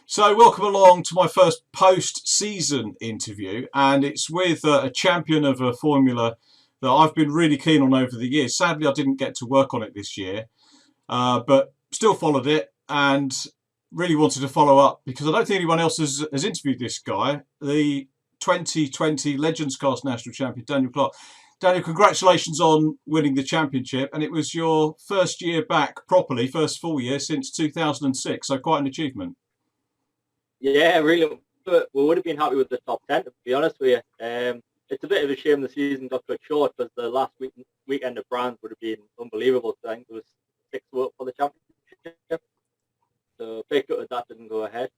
So, welcome along to my first post-season interview, and it's with a champion of a formula that I've been really keen on over the years. Sadly, I didn't get to work on it this year, but still followed it and really wanted to follow up because I don't think anyone else has interviewed this guy, the 2020 Legends Cast National Champion, Daniel Clark. Daniel, congratulations on winning the championship, and it was your first year back properly, first full year since 2006, so quite an achievement. Yeah, really. We would have been happy with the top 10, to be honest with you. It's a bit of a shame the season got cut short because the last weekend of France would have been unbelievable. So I think there was 6 for the championship. So big gut that didn't go ahead.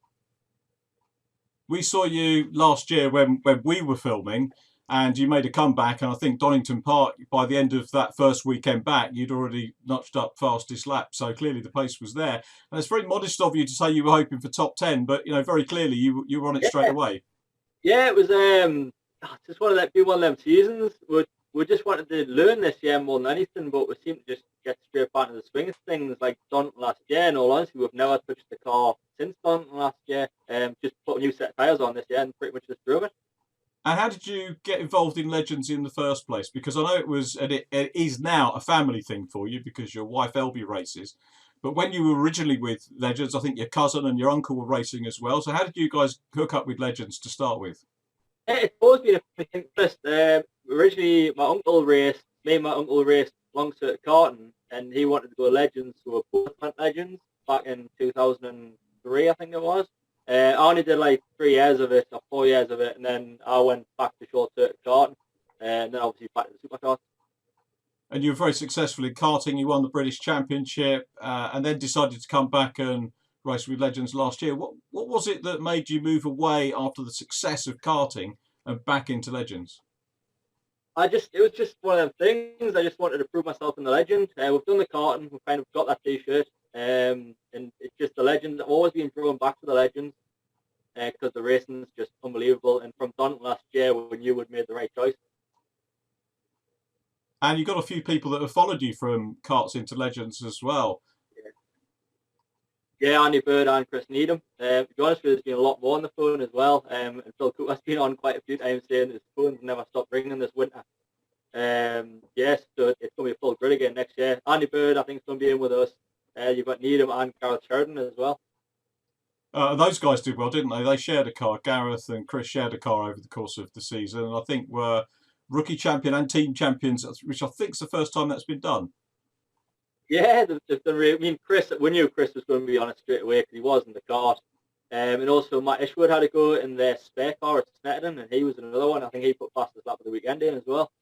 We saw you last year when we were filming, and you made a comeback. And I think Donington Park, by the end of that first weekend back, you'd already notched up fastest lap. So clearly the pace was there. And it's very modest of you to say you were hoping for top 10, but very clearly you were on it straight Yeah, away. yeah, it was just one of them seasons. We just wanted to learn this year more than anything, but we seem to just get straight back into the swing of things. Like Donington last year, in all honesty, we've never touched the car since Donington last year. Just put a new set of tyres on this year and pretty much just drove it. And how did you get involved in Legends in the first place? Because I know it was, and it is now a family thing for you because your wife Elby races. But when you were originally with Legends, I think your cousin and your uncle were racing as well. So how did you guys hook up with Legends to start with? It's always been a big interest. Originally, me and my uncle raced long circuit karting, and he wanted to go Legends, so we both went Legends back in 2003, I think it was. I only did like 3 years of it, or 4 years of it, and then I went back to short circuit karting, and then obviously back to the supercars. And you were very successful in karting. You won the British Championship, and then decided to come back and race with Legends last year. What was it that made you move away after the success of karting and back into Legends? It was just one of them things. I just wanted to prove myself in the Legend. We've done the karting, we've kind of got that T-shirt, and it's just the Legend. I've always been drawn back to the Legends because the racing is just unbelievable. And from Don last year, we knew we'd made the right choice. And you've got a few people that have followed you from karts into Legends as well. Yeah, Andy Bird and Chris Needham. To be honest with you, there's been a lot more on the phone as well. And Phil Cooper's been on quite a few times saying his phone's never stopped ringing this winter. Yes, so it's going to be a full grid again next year. Andy Bird, I think, is going to be in with us. You've got Needham and Gareth Sheridan as well. Those guys did well, didn't they? They shared a car. Gareth and Chris shared a car over the course of the season, and I think were rookie champion and team champions, which I think is the first time that's been done. Yeah, they've done really. I mean, Chris, we knew Chris was going to be on it straight away because he was in the car. And also Matt Ishwood had to go in their spare car at Snetterton, and he was another one. I think he put fastest lap of the weekend in as well.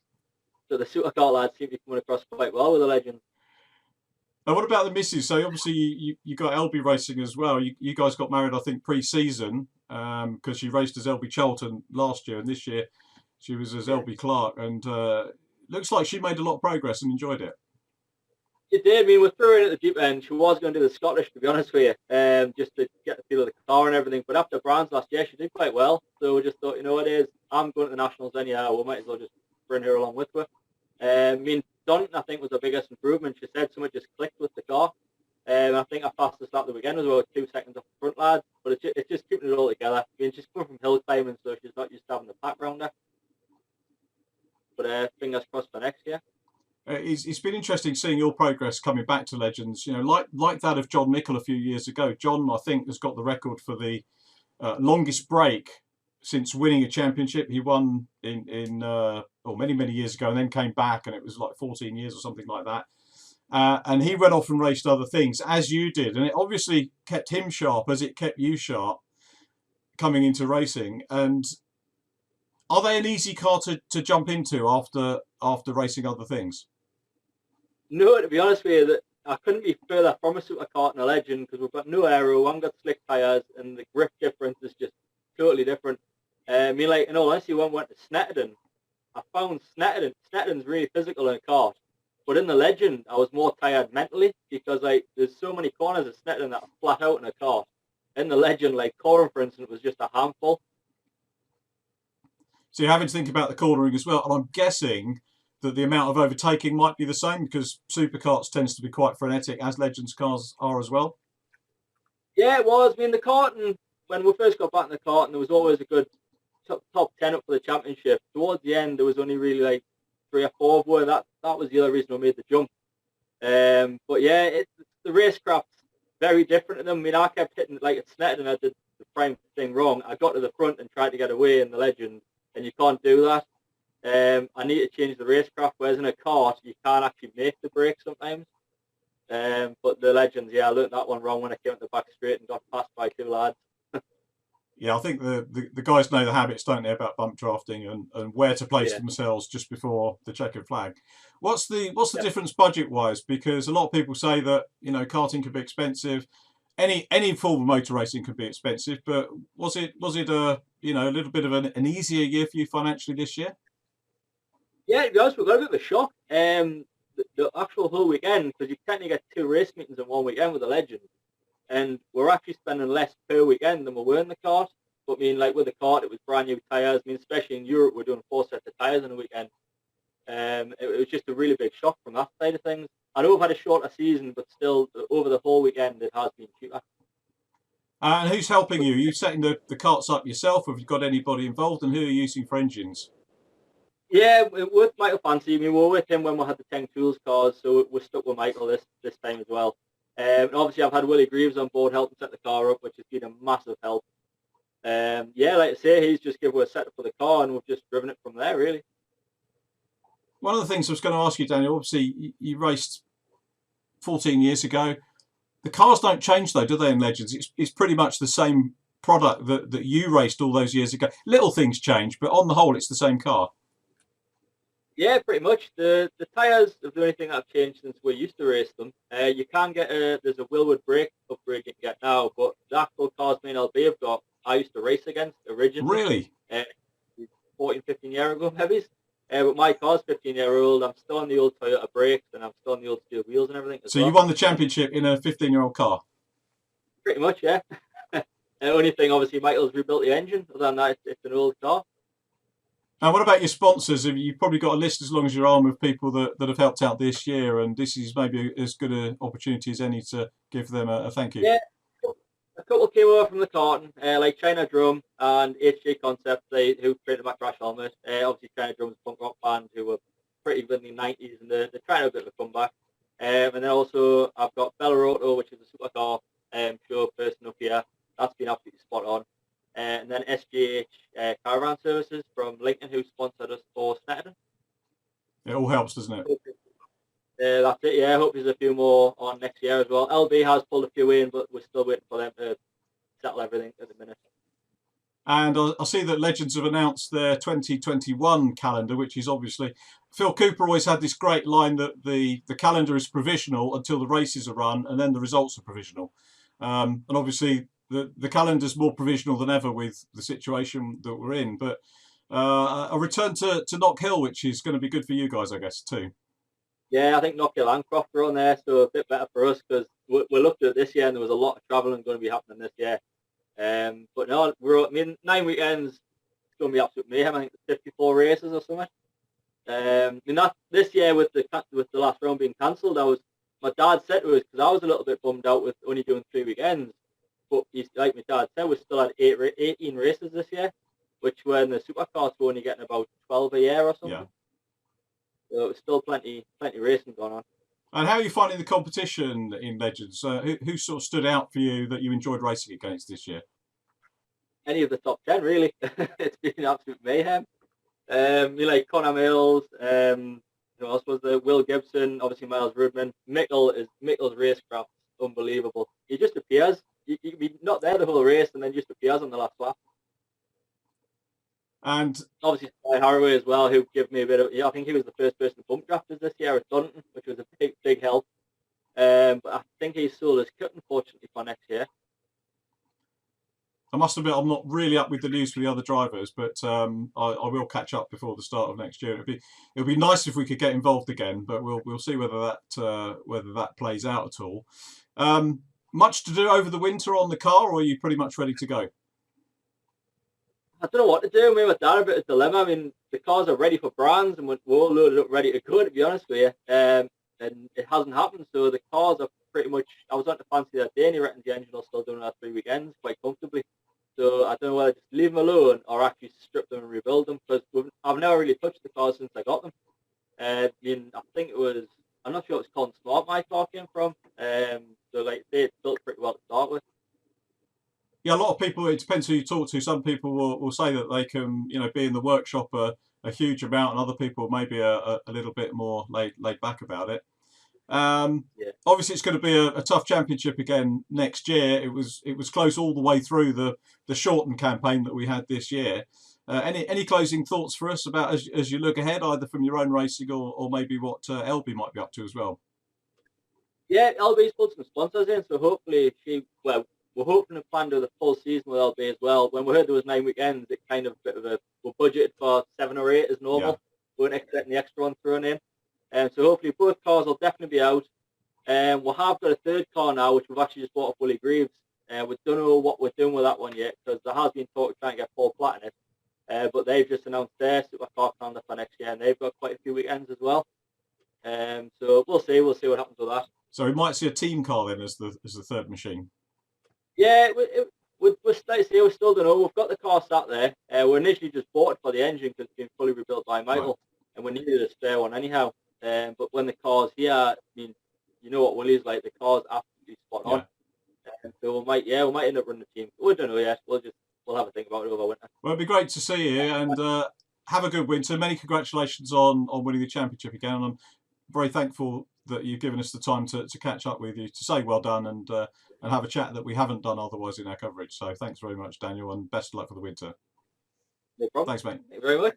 So the supercar lads seem to be coming across quite well with the Legends. And what about the missus? So obviously you got LB racing as well. You guys got married, I think, pre-season because she raced as LB Charlton last year, and this year she was as LB Clark, and looks like she made a lot of progress and enjoyed it. She did. I mean, we threw her in at the deep end. She was going to do the Scottish, to be honest with you, just to get the feel of the car and everything. But after Brands last year, she did quite well. So we just thought, you know what it is, I'm going to the Nationals anyhow. We might as well just bring her along with her. I mean, Donington, I think, was the biggest improvement. She said something just clicked with the car. I think our fastest lap of the weekend was about 2 seconds off the front lads. But it's just keeping it all together. I mean, she's coming from hill climbing, so she's not used to having the pack around her. But fingers crossed for next year. It's been interesting seeing your progress coming back to Legends. Like that of John Mickle a few years ago. John, I think, has got the record for the longest break since winning a championship. He won in many years ago, and then came back, and it was like 14 years or something like that. And he went off and raced other things, as you did, and it obviously kept him sharp as it kept you sharp coming into racing. And are they an easy car to jump into after racing other things? No, to be honest with you, that I couldn't be further from a supercar and a Legend because we've got no aero, we haven't got slick tyres, and the grip difference is just totally different. I mean, like, in all honesty, when we went to Snetterton, I found Snetterton's really physical in a kart, but in the Legend, I was more tired mentally because, like, there's so many corners at Snetterton that are flat out in a kart. In the Legend, like, corner, for instance, was just a handful. So you're having to think about the cornering as well, and I'm guessing that the amount of overtaking might be the same because Superkarts tends to be quite frenetic, as Legends cars are as well. Yeah, it was. I mean, the karting, when we first got back in the kart, and there was always a good top 10 up for the championship. Towards the end, there was only really like 3 or 4 of were. That was the other reason I made the jump. But yeah, the racecraft's very different to them. I mean, I kept hitting like at Snetterton and I did the prime thing wrong. I got to the front and tried to get away in the Legend, and you can't do that. I need to change the racecraft, whereas in a kart, you can't actually make the break sometimes. But the Legends, yeah, I learned that one wrong when I came at the back straight and got passed by 2 lads. Yeah, I think the guys know the habits, don't they, about bump drafting and where to place Yeah. themselves just before the checkered flag. What's the Yep. difference budget wise? Because a lot of people say that karting can be expensive. Any form of motor racing can be expensive, but was it a little bit of an easier year for you financially this year? Yeah, to be honest, we got a bit of a shock. The actual whole weekend, because you technically get 2 race meetings in one weekend with the Legends, and we're actually spending less per weekend than we were in the kart. But I mean, like with the kart, it was brand new tyres. I mean, especially in Europe, we're doing 4 sets of tyres in a weekend. It was just a really big shock from that side of things. I know we've had a shorter season, but still, over the whole weekend, it has been cheaper. And who's helping you? Are you setting the carts up yourself, or have you got anybody involved, and who are you using for engines? Yeah, with Michael Fancy, I mean, we were with him when we had the 10 Tools cars, so we're stuck with Michael this time as well. And obviously, I've had Willie Greaves on board helping set the car up, which has been a massive help. Yeah, like I say, he's just given us a setup for the car, and we've just driven it from there, really. One of the things I was going to ask you, Daniel, obviously you raced 14 years ago. The cars don't change though, do they, in Legends? It's pretty much the same product that you raced all those years ago. Little things change, but on the whole, it's the same car. Yeah, pretty much. The tyres are the only thing that have changed since we used to race them. You can get there's a Willwood brake upgrade you can get now, but the actual cars me and LB have got, I used to race against originally. Really? 14, 15 years ago, maybe. But my car's 15-year-old. I'm still on the old Toyota brakes, and I'm still on the old steel wheels and everything as So well. you won the championship in a 15-year-old car? Pretty much, yeah. The only thing, obviously, Michael's rebuilt the engine. Other than that, it's an old car. And what about your sponsors? You've probably got a list as long as your arm of people that have helped out this year, and this is maybe as good an opportunity as any to give them a thank you. Yeah, a couple came over from the carton, like China Drum and HJ Concept, who created my crash helmet. Obviously, China Drum's a punk rock band who were pretty good in the 90s, and they're trying to do a bit of a comeback. And then also, I've got Bella Auto, which is a supercar show person up here. That's been absolutely spot on. And then SGH Caravan Services from Lincoln, who sponsored us for Snetterton. It all helps, doesn't it? That's it, yeah. I hope there's a few more on next year as well. LB has pulled a few in, but we're still waiting for them to settle everything at the minute. And I see that Legends have announced their 2021 calendar, which is obviously... Phil Cooper always had this great line that the calendar is provisional until the races are run, and then the results are provisional. And obviously, the calendar's more provisional than ever with the situation that we're in. But a return to Knock Hill, which is going to be good for you guys, I guess, too. Yeah, I think Knock Hill and Croft are on there, so a bit better for us because we looked at it this year and there was a lot of travelling going to be happening this year. But no, 9 weekends, it's going to be absolute mayhem. I think it's 54 races or something. This year with the last round being cancelled, my dad said to us, because I was a little bit bummed out with only doing 3 weekends, but he's like my dad said, we still had 18 races this year, which when the supercars were only getting about 12 a year or something. Yeah. So it was still plenty racing going on. And how are you finding the competition in Legends? Who sort of stood out for you that you enjoyed racing against this year? Any of the top 10, really. It's been absolute mayhem. Like Connor Mills, who else was there? Will Gibson, obviously Miles Rudman. Mickle's racecraft, unbelievable. He just appears. You can be not there the whole race and then just appears on the last lap. And obviously Sky Haraway as well, who gave me a bit of... I think he was the first person to bump draft us this year at Dunton, which was a big help. But I think he's sold his kit, unfortunately, for next year. I must admit, I'm not really up with the news for the other drivers, but I will catch up before the start of next year. It'd be nice if we could get involved again, but we'll see whether that plays out at all. Much to do over the winter on the car, or are you pretty much ready to go? I don't know what to do. Me and my dad are a bit of a dilemma. I mean, the cars are ready for brands and we're all loaded up, ready to go, to be honest with you. And it hasn't happened, so the cars are pretty much... I was on to Fancy that day, and he reckons the engine will still do another 3 weekends quite comfortably. So I don't know whether just leave them alone or actually strip them and rebuild them, because I've never really touched the cars since I got them. I mean, I think it was, I'm not sure it's called Smart my car came from. So like they built pretty well to start with. Yeah, a lot of people. It depends who you talk to. Some people will say that they can, be in the workshop a huge amount, and other people maybe a little bit more laid back about it. Yeah. Obviously, it's going to be a tough championship again next year. It was close all the way through the shortened campaign that we had this year. Any closing thoughts for us about as you look ahead, either from your own racing or maybe what LB might be up to as well? Yeah, LB's put some sponsors in, so hopefully we're hoping to plan to the full season with LB as well. When we heard there was 9 weekends, it kind of a bit of we're budgeted for 7 or 8 as Yeah, normal. We weren't expecting the extra one thrown in. So hopefully both cars will definitely be out. We have got a third car now, which we've actually just bought off Willie Greaves. We don't know what we're doing with that one yet, because there has been talk of trying to get Paul Platt in it. But they've just announced their supercar calendar for next year, and they've got quite a few weekends as well. So we'll see what happens with that. so we might see a team car then as the third machine. Yeah, we still don't know. We've got the car sat there. We initially just bought it for the engine because it's been fully rebuilt by Right. Michael, and we needed a spare one anyhow. But when the car's here, I mean, you know what Willie's like. The car's absolutely spot on. So we might end up running the team. We don't know yet. We'll have a think about it over winter. Well, it'd be great to see you and have a good winter. Many congratulations on winning the championship again. And I'm very thankful that you've given us the time to catch up with you, to say well done and have a chat that we haven't done otherwise in our coverage. So thanks very much, Daniel, and best of luck for the winter. No problem. Thanks, mate. Thank you very much.